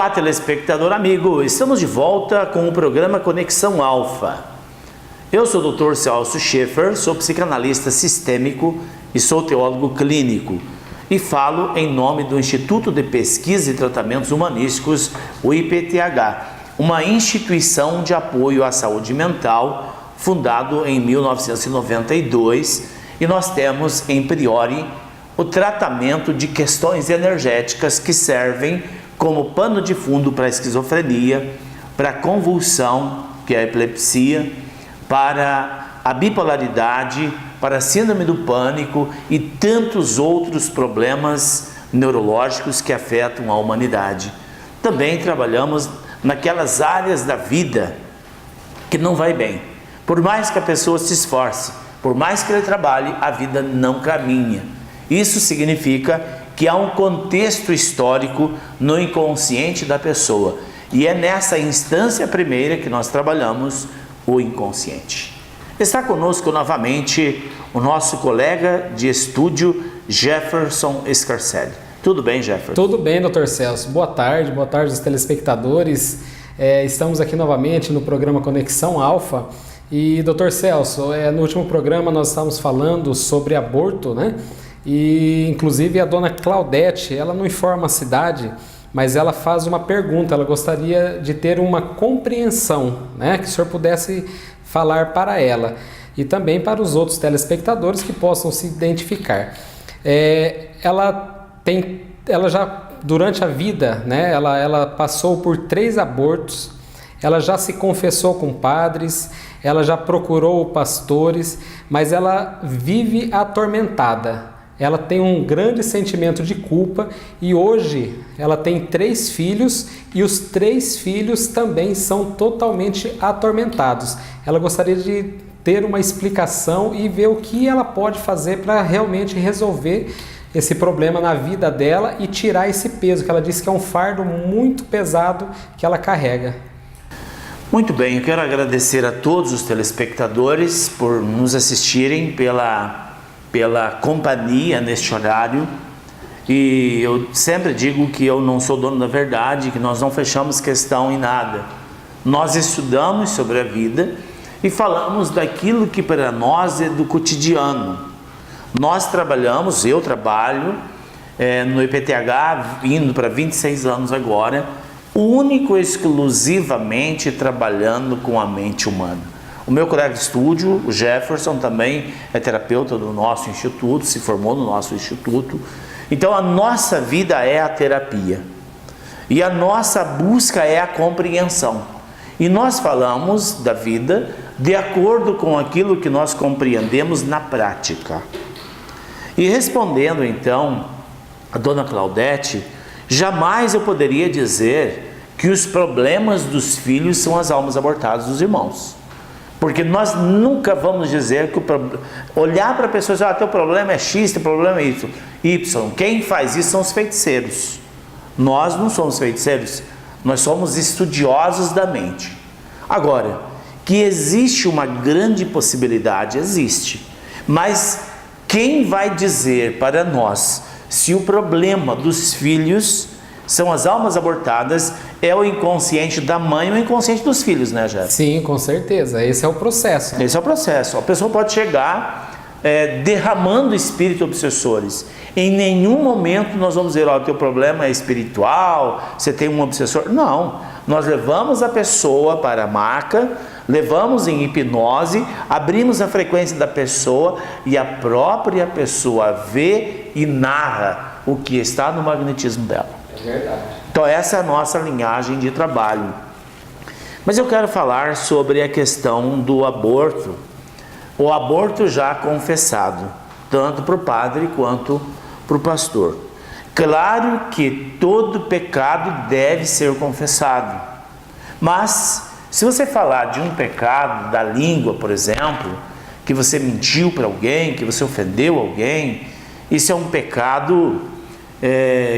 Olá, telespectador amigo, estamos de volta com o programa Conexão Alfa. Eu sou o Dr. Celso Schaefer, sou psicanalista sistêmico e sou teólogo clínico e falo em nome do Instituto de Pesquisa e Tratamentos Humanísticos, o IPTH, uma instituição de apoio à saúde mental fundado em 1992, e nós temos em priori o tratamento de questões energéticas que servem como pano de fundo para a esquizofrenia, para a convulsão, que é a epilepsia, para a bipolaridade, para a síndrome do pânico e tantos outros problemas neurológicos que afetam a humanidade. Também trabalhamos naquelas áreas da vida que não vai bem. Por mais que a pessoa se esforce, por mais que ele trabalhe, a vida não caminha. Isso significa que há um contexto histórico no inconsciente da pessoa. E é nessa instância primeira que nós trabalhamos o inconsciente. Está conosco novamente o nosso colega de estúdio, Jefferson Scarcelli. Tudo bem, Jefferson? Tudo bem, Dr. Celso. Boa tarde aos telespectadores. Estamos aqui novamente no programa Conexão Alfa. E, Dr. Celso, no último programa nós estávamos falando sobre aborto, né? E, inclusive, a dona Claudete, ela não informa a cidade, mas ela faz uma pergunta, ela gostaria de ter uma compreensão, né? Que o senhor pudesse falar para ela e também para os outros telespectadores que possam se identificar. Ela já, durante a vida, né? Ela passou por 3 abortos, ela já se confessou com padres, ela já procurou pastores, mas ela vive atormentada. Ela tem um grande sentimento de culpa e hoje ela tem 3 filhos e os 3 filhos também são totalmente atormentados. Ela gostaria de ter uma explicação e ver o que ela pode fazer para realmente resolver esse problema na vida dela e tirar esse peso, que ela disse que é um fardo muito pesado que ela carrega. Muito bem, eu quero agradecer a todos os telespectadores por nos assistirem, pela companhia neste horário. E eu sempre digo que eu não sou dono da verdade, que nós não fechamos questão em nada. Nós estudamos sobre a vida e falamos daquilo que para nós é do cotidiano. Nós trabalhamos, eu trabalho no IPTH, indo para 26 anos agora, único e exclusivamente trabalhando com a mente humana. O meu colega de estúdio, o Jefferson, também é terapeuta do nosso instituto, se formou no nosso instituto. Então a nossa vida é a terapia e a nossa busca é a compreensão. E nós falamos da vida de acordo com aquilo que nós compreendemos na prática. E respondendo então a dona Claudete, jamais eu poderia dizer que os problemas dos filhos são as almas abortadas dos irmãos. Porque nós nunca vamos dizer que olhar para a pessoa e dizer, teu problema é X, teu problema é Y. Quem faz isso são os feiticeiros. Nós não somos feiticeiros, nós somos estudiosos da mente. Agora, que existe uma grande possibilidade, existe. Mas quem vai dizer para nós se o problema dos filhos são as almas abortadas, é o inconsciente da mãe ou o inconsciente dos filhos, né, Jéssica? Sim, com certeza. Esse é o processo. Esse é o processo. A pessoa pode chegar derramando espíritos obsessores. Em nenhum momento nós vamos dizer, o teu problema é espiritual, você tem um obsessor. Não. Nós levamos a pessoa para a maca, levamos em hipnose, abrimos a frequência da pessoa e a própria pessoa vê e narra o que está no magnetismo dela. Verdade. Então essa é a nossa linhagem de trabalho. Mas eu quero falar sobre a questão do aborto. O aborto já confessado, tanto para o padre quanto para o pastor. Claro que todo pecado deve ser confessado. Mas se você falar de um pecado da língua, por exemplo, que você mentiu para alguém, que você ofendeu alguém, isso é um pecado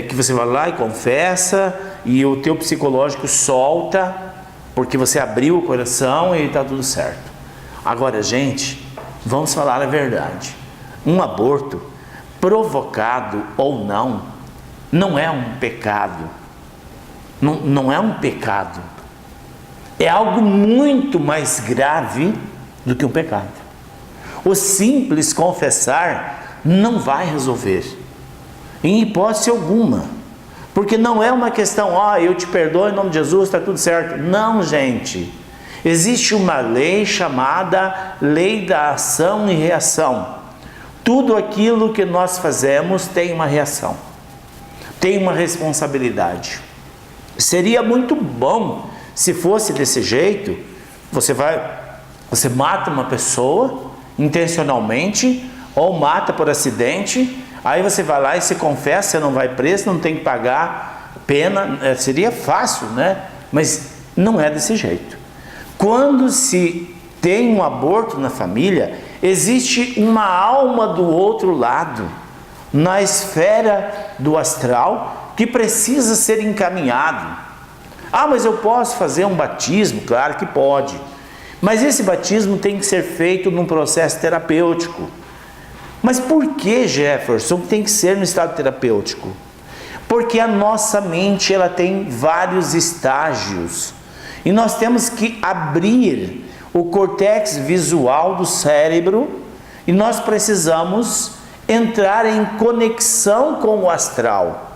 que você vai lá e confessa e o teu psicológico solta porque você abriu o coração e está tudo certo. Agora, gente, vamos falar a verdade. Um aborto, provocado ou não é um pecado. não é um pecado. É algo muito mais grave do que um pecado. O simples confessar não vai resolver, em hipótese alguma, porque não é uma questão, eu te perdoo em nome de Jesus, está tudo certo. Não, gente, existe uma lei chamada lei da ação e reação. Tudo aquilo que nós fazemos tem uma reação, tem uma responsabilidade. Seria muito bom se fosse desse jeito. Você mata uma pessoa intencionalmente ou mata por acidente, aí você vai lá e se confessa, você não vai preso, não tem que pagar pena, seria fácil, né? Mas não é desse jeito. Quando se tem um aborto na família, existe uma alma do outro lado, na esfera do astral, que precisa ser encaminhado. Mas eu posso fazer um batismo? Claro que pode. Mas esse batismo tem que ser feito num processo terapêutico. Mas por que, Jefferson, tem que ser no estado terapêutico? Porque a nossa mente, ela tem vários estágios. E nós temos que abrir o córtex visual do cérebro, e nós precisamos entrar em conexão com o astral.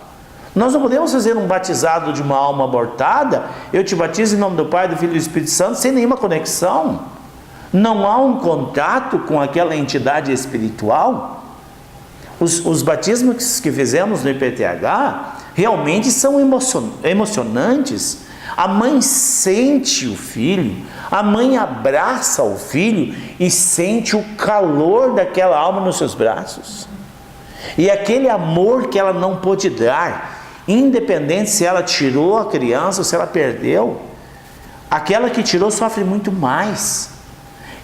Nós não podemos fazer um batizado de uma alma abortada, eu te batizo em nome do Pai, do Filho e do Espírito Santo, sem nenhuma conexão. Não há um contato com aquela entidade espiritual. Os batismos que fizemos no IPTH realmente são emocionantes. A mãe sente o filho, a mãe abraça o filho e sente o calor daquela alma nos seus braços. E aquele amor que ela não pôde dar, independente se ela tirou a criança ou se ela perdeu, aquela que tirou sofre muito mais.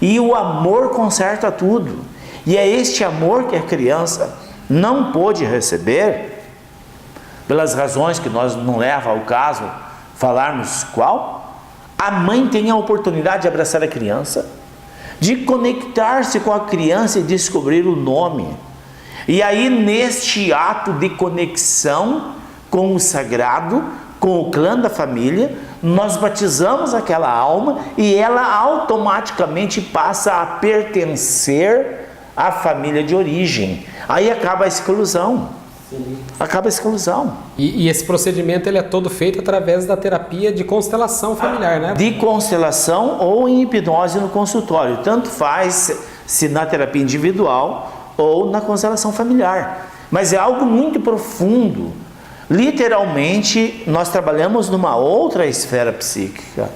E o amor conserta tudo. E é este amor que a criança não pôde receber, pelas razões que nós não leva ao caso falarmos qual. A mãe tem a oportunidade de abraçar a criança, de conectar-se com a criança e descobrir o nome. E aí, neste ato de conexão com o sagrado, com o clã da família, nós batizamos aquela alma e ela automaticamente passa a pertencer à família de origem. Aí acaba a exclusão. Acaba a exclusão. E esse procedimento ele é todo feito através da terapia de constelação familiar, né? De constelação ou em hipnose no consultório. Tanto faz se na terapia individual ou na constelação familiar. Mas é algo muito profundo. Literalmente, nós trabalhamos numa outra esfera psíquica.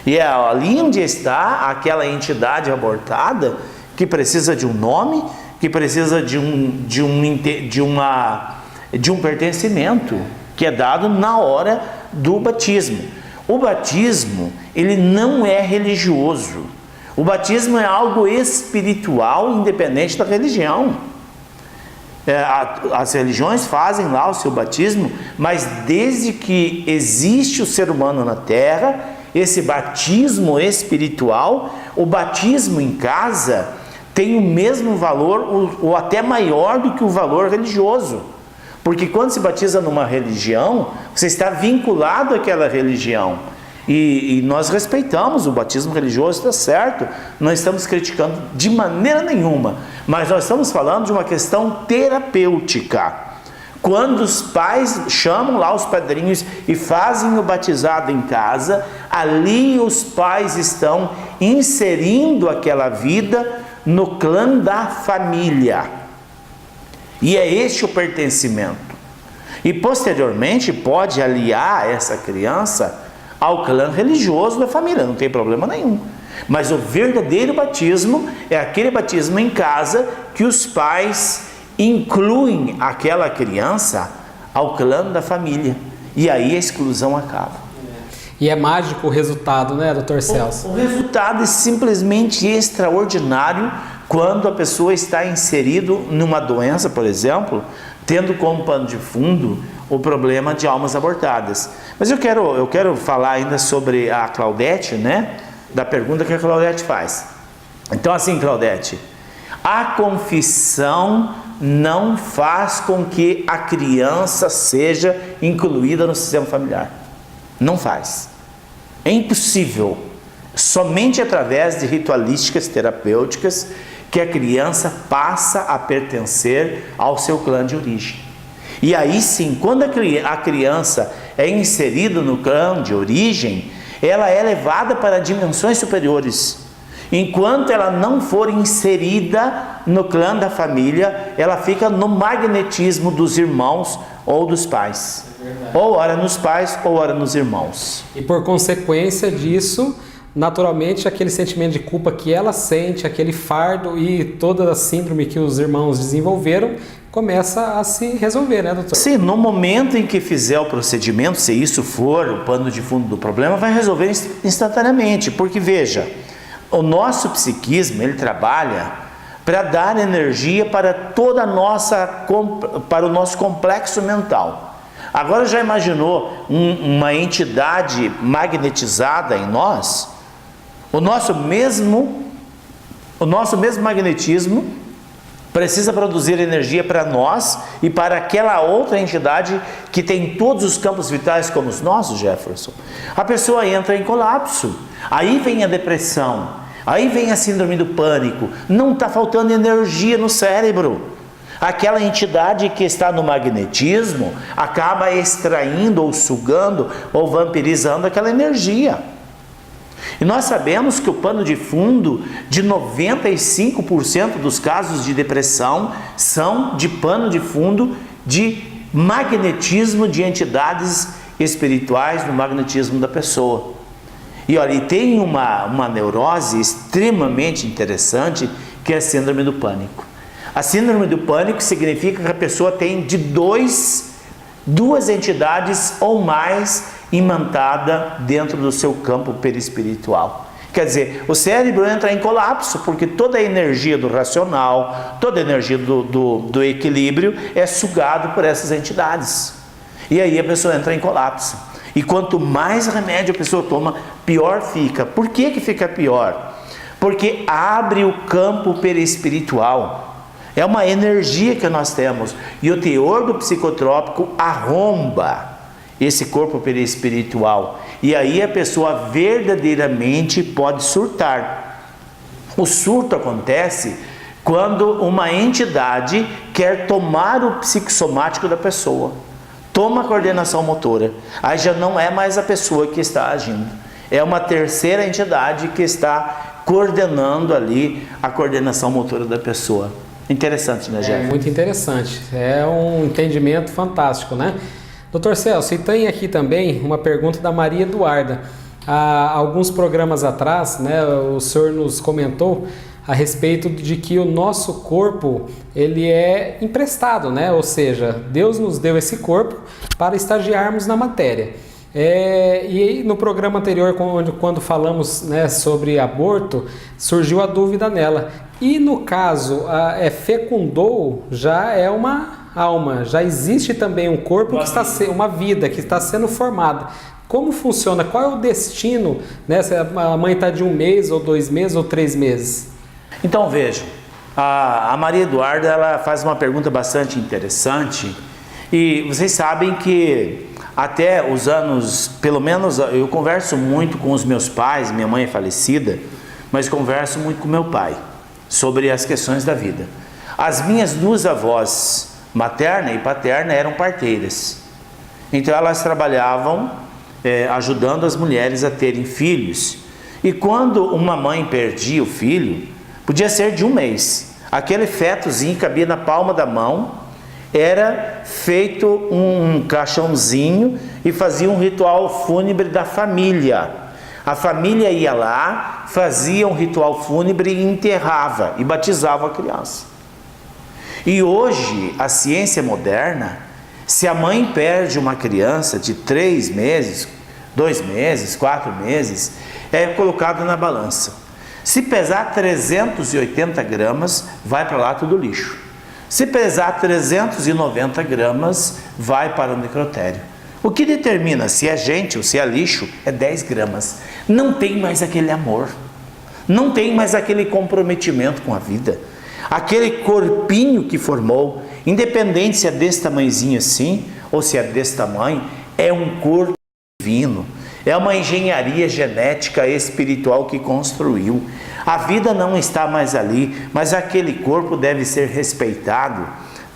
E é ali onde está aquela entidade abortada que precisa de um nome, que precisa de um pertencimento, que é dado na hora do batismo. O batismo, ele não é religioso. O batismo é algo espiritual, independente da religião. As religiões fazem lá o seu batismo, mas desde que existe o ser humano na terra, esse batismo espiritual, o batismo em casa, tem o mesmo valor ou até maior do que o valor religioso. Porque quando se batiza numa religião, você está vinculado àquela religião. E nós respeitamos o batismo religioso, está certo, não estamos criticando de maneira nenhuma, mas nós estamos falando de uma questão terapêutica. Quando os pais chamam lá os padrinhos e fazem o batizado em casa, ali os pais estão inserindo aquela vida no clã da família. E é este o pertencimento. E posteriormente pode aliar essa criança ao clã religioso da família, não tem problema nenhum. Mas o verdadeiro batismo é aquele batismo em casa que os pais incluem aquela criança ao clã da família. E aí a exclusão acaba. E é mágico o resultado, né, Dr. Celso? O resultado é simplesmente extraordinário quando a pessoa está inserido numa doença, por exemplo, tendo como pano de fundo o problema de almas abortadas. Mas eu quero falar ainda sobre a Claudete, né? Da pergunta que a Claudete faz. Então assim, Claudete, a confissão não faz com que a criança seja incluída no sistema familiar. Não faz. É impossível. Somente através de ritualísticas terapêuticas que a criança passa a pertencer ao seu clã de origem. E aí sim, quando a criança é inserida no clã de origem, ela é levada para dimensões superiores. Enquanto ela não for inserida no clã da família, ela fica no magnetismo dos irmãos ou dos pais. Ou ora nos pais, ou ora nos irmãos. E por consequência disso, naturalmente aquele sentimento de culpa que ela sente, aquele fardo e toda a síndrome que os irmãos desenvolveram, começa a se resolver, né, doutor? Sim, no momento em que fizer o procedimento, se isso for o pano de fundo do problema, vai resolver instantaneamente, porque veja, o nosso psiquismo, ele trabalha para dar energia para toda a para o nosso complexo mental. Agora já imaginou uma entidade magnetizada em nós? O nosso mesmo magnetismo precisa produzir energia para nós e para aquela outra entidade que tem todos os campos vitais como os nossos, Jefferson. A pessoa entra em colapso, aí vem a depressão, aí vem a síndrome do pânico, não está faltando energia no cérebro. Aquela entidade que está no magnetismo acaba extraindo ou sugando ou vampirizando aquela energia. E nós sabemos que o pano de fundo de 95% dos casos de depressão são de pano de fundo de magnetismo de entidades espirituais no magnetismo da pessoa. E olha, e tem uma neurose extremamente interessante que é a síndrome do pânico. A síndrome do pânico significa que a pessoa tem de duas entidades ou mais imantada dentro do seu campo perispiritual. Quer dizer, o cérebro entra em colapso porque toda a energia do racional, toda a energia do equilíbrio é sugado por essas entidades. E aí a pessoa entra em colapso. E quanto mais remédio a pessoa toma, pior fica. Por que que fica pior? Porque abre o campo perispiritual. É uma energia que nós temos. E o teor do psicotrópico arromba esse corpo perispiritual. E aí a pessoa verdadeiramente pode surtar. O surto acontece quando uma entidade quer tomar o psicossomático da pessoa. Toma a coordenação motora. Aí já não é mais a pessoa que está agindo. É uma terceira entidade que está coordenando ali a coordenação motora da pessoa. Interessante, né, Jeff? É muito interessante. É um entendimento fantástico, né? Doutor Celso, e tem aqui também uma pergunta da Maria Eduarda. Há alguns programas atrás, né, o senhor nos comentou a respeito de que o nosso corpo, ele é emprestado, né? Ou seja, Deus nos deu esse corpo para estagiarmos na matéria. E no programa anterior, quando falamos, né, sobre aborto, surgiu a dúvida nela. E no caso, fecundou já é uma alma, já existe também um corpo que está uma vida que está sendo formada. Como funciona? Qual é o destino, né? Se a mãe está de 1 mês, ou 2 meses, ou 3 meses? Então vejam, a Maria Eduarda, ela faz uma pergunta bastante interessante. E vocês sabem que até os anos, pelo menos eu converso muito com os meus pais, minha mãe é falecida, mas converso muito com meu pai sobre as questões da vida. As minhas 2 avós, materna e paterna, eram parteiras. Então elas trabalhavam ajudando as mulheres a terem filhos. E quando uma mãe perdia o filho, podia ser de 1 mês. Aquele fetozinho cabia na palma da mão, era feito um caixãozinho e fazia um ritual fúnebre da família. A família ia lá, fazia um ritual fúnebre e enterrava e batizava a criança. E hoje, a ciência moderna, se a mãe perde uma criança de 3 meses, 2 meses, 4 meses, é colocado na balança. Se pesar 380 gramas, vai para lá tudo lixo. Se pesar 390 gramas, vai para o necrotério. O que determina se é gente ou se é lixo é 10 gramas. Não tem mais aquele amor. Não tem mais aquele comprometimento com a vida. Aquele corpinho que formou, independente se é desse tamanhozinho assim, ou se é desse tamanho, é um corpo divino. É uma engenharia genética espiritual que construiu. A vida não está mais ali, mas aquele corpo deve ser respeitado.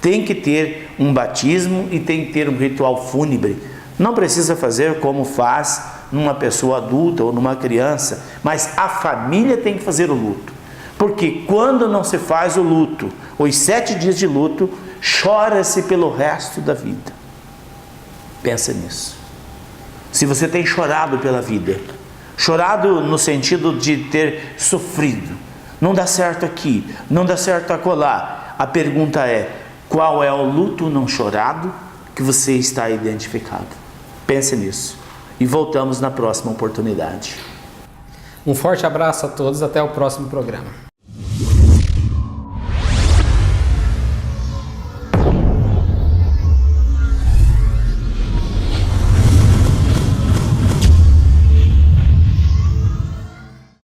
Tem que ter um batismo e tem que ter um ritual fúnebre. Não precisa fazer como faz numa pessoa adulta ou numa criança, mas a família tem que fazer o luto. Porque quando não se faz o luto, os 7 dias de luto, chora-se pelo resto da vida. Pensa nisso. Se você tem chorado pela vida, chorado no sentido de ter sofrido, não dá certo aqui, não dá certo acolá, a pergunta é: qual é o luto não chorado que você está identificado? Pense nisso. E voltamos na próxima oportunidade. Um forte abraço a todos, até o próximo programa.